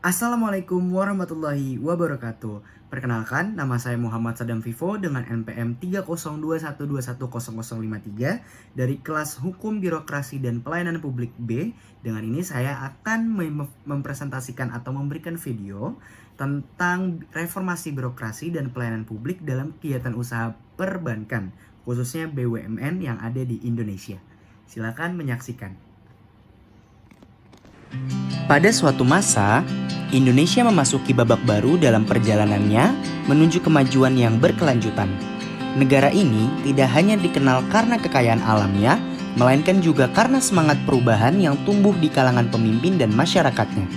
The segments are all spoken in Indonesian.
Assalamualaikum warahmatullahi wabarakatuh. Perkenalkan, nama saya Muhammad Sadam Vivo dengan NPM 30212121053 dari kelas Hukum Birokrasi dan Pelayanan Publik B. Dengan ini saya akan mempresentasikan atau memberikan video tentang reformasi birokrasi dan pelayanan publik dalam kegiatan usaha perbankan, khususnya BUMN yang ada di Indonesia. Silakan menyaksikan. Pada suatu masa, Indonesia memasuki babak baru dalam perjalanannya menuju kemajuan yang berkelanjutan. Negara ini tidak hanya dikenal karena kekayaan alamnya, melainkan juga karena semangat perubahan yang tumbuh di kalangan pemimpin dan masyarakatnya.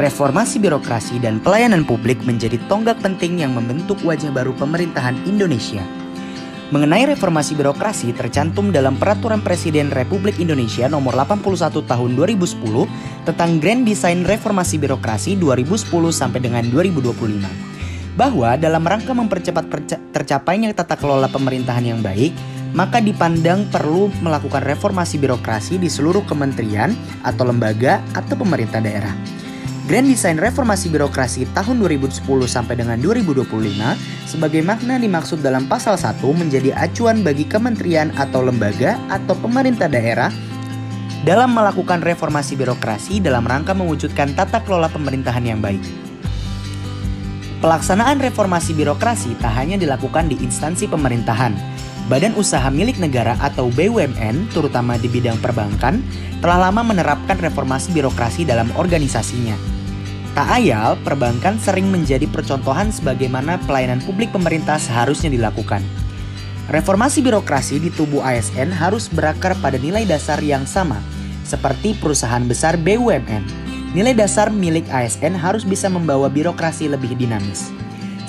Reformasi birokrasi dan pelayanan publik menjadi tonggak penting yang membentuk wajah baru pemerintahan Indonesia. Mengenai reformasi birokrasi tercantum dalam Peraturan Presiden Republik Indonesia Nomor 81 Tahun 2010 tentang Grand Design Reformasi Birokrasi 2010 sampai dengan 2025. Bahwa dalam rangka mempercepat tercapainya tata kelola pemerintahan yang baik, maka dipandang perlu melakukan reformasi birokrasi di seluruh kementerian atau lembaga atau pemerintah daerah. Grand Design Reformasi Birokrasi tahun 2010 sampai dengan 2025 sebagai makna dimaksud dalam pasal 1 menjadi acuan bagi kementerian atau lembaga atau pemerintah daerah dalam melakukan reformasi birokrasi dalam rangka mewujudkan tata kelola pemerintahan yang baik. Pelaksanaan reformasi birokrasi tak hanya dilakukan di instansi pemerintahan. Badan usaha milik negara atau BUMN, terutama di bidang perbankan, telah lama menerapkan reformasi birokrasi dalam organisasinya. Tak ayal, perbankan sering menjadi percontohan sebagaimana pelayanan publik pemerintah seharusnya dilakukan. Reformasi birokrasi di tubuh ASN harus berakar pada nilai dasar yang sama, seperti perusahaan besar BUMN. Nilai dasar milik ASN harus bisa membawa birokrasi lebih dinamis.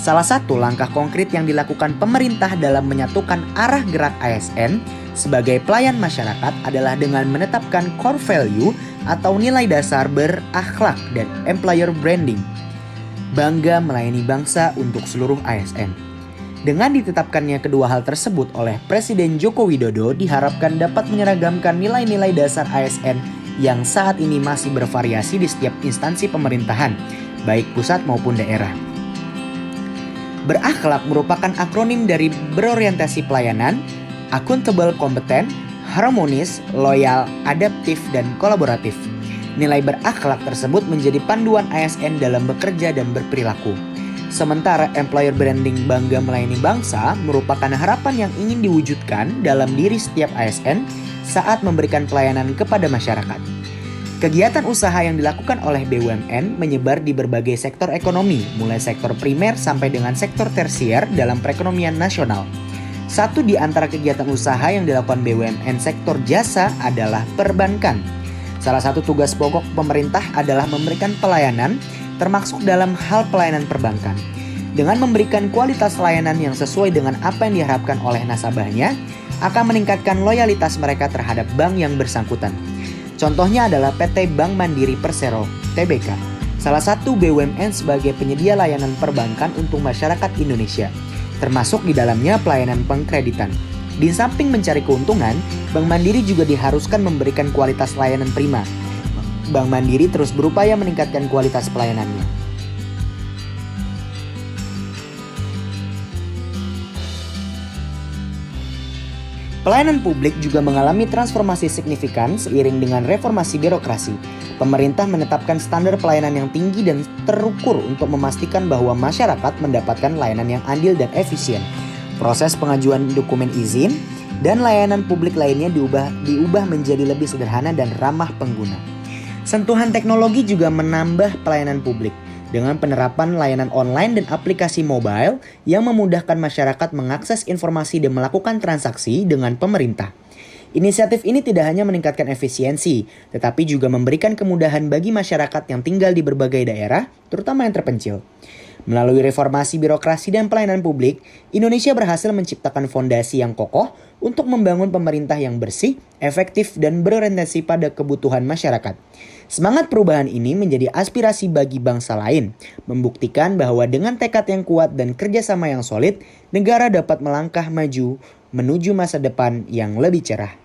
Salah satu langkah konkret yang dilakukan pemerintah dalam menyatukan arah gerak ASN sebagai pelayan masyarakat adalah dengan menetapkan core value atau nilai dasar berakhlak dan employer branding. Bangga melayani bangsa untuk seluruh ASN. Dengan ditetapkannya kedua hal tersebut oleh Presiden Joko Widodo diharapkan dapat menyeragamkan nilai-nilai dasar ASN yang saat ini masih bervariasi di setiap instansi pemerintahan, baik pusat maupun daerah. Berakhlak merupakan akronim dari berorientasi pelayanan, accountable, kompeten, harmonis, loyal, adaptif, dan kolaboratif. Nilai berakhlak tersebut menjadi panduan ASN dalam bekerja dan berperilaku. Sementara employer branding bangga melayani bangsa merupakan harapan yang ingin diwujudkan dalam diri setiap ASN saat memberikan pelayanan kepada masyarakat. Kegiatan usaha yang dilakukan oleh BUMN menyebar di berbagai sektor ekonomi, mulai sektor primer sampai dengan sektor tersier dalam perekonomian nasional. Satu di antara kegiatan usaha yang dilakukan BUMN sektor jasa adalah perbankan. Salah satu tugas pokok pemerintah adalah memberikan pelayanan, termasuk dalam hal pelayanan perbankan. Dengan memberikan kualitas layanan yang sesuai dengan apa yang diharapkan oleh nasabahnya, akan meningkatkan loyalitas mereka terhadap bank yang bersangkutan. Contohnya adalah PT Bank Mandiri Persero, Tbk, salah satu BUMN sebagai penyedia layanan perbankan untuk masyarakat Indonesia, termasuk di dalamnya pelayanan pengkreditan. Di samping mencari keuntungan, Bank Mandiri juga diharuskan memberikan kualitas layanan prima. Bank Mandiri terus berupaya meningkatkan kualitas pelayanannya. Pelayanan publik juga mengalami transformasi signifikan seiring dengan reformasi birokrasi. Pemerintah menetapkan standar pelayanan yang tinggi dan terukur untuk memastikan bahwa masyarakat mendapatkan layanan yang adil dan efisien. Proses pengajuan dokumen izin dan layanan publik lainnya diubah menjadi lebih sederhana dan ramah pengguna. Sentuhan teknologi juga menambah pelayanan publik dengan penerapan layanan online dan aplikasi mobile yang memudahkan masyarakat mengakses informasi dan melakukan transaksi dengan pemerintah. Inisiatif ini tidak hanya meningkatkan efisiensi, tetapi juga memberikan kemudahan bagi masyarakat yang tinggal di berbagai daerah, terutama yang terpencil. Melalui reformasi birokrasi dan pelayanan publik, Indonesia berhasil menciptakan fondasi yang kokoh untuk membangun pemerintah yang bersih, efektif, dan berorientasi pada kebutuhan masyarakat. Semangat perubahan ini menjadi aspirasi bagi bangsa lain, membuktikan bahwa dengan tekad yang kuat dan kerjasama yang solid, negara dapat melangkah maju menuju masa depan yang lebih cerah.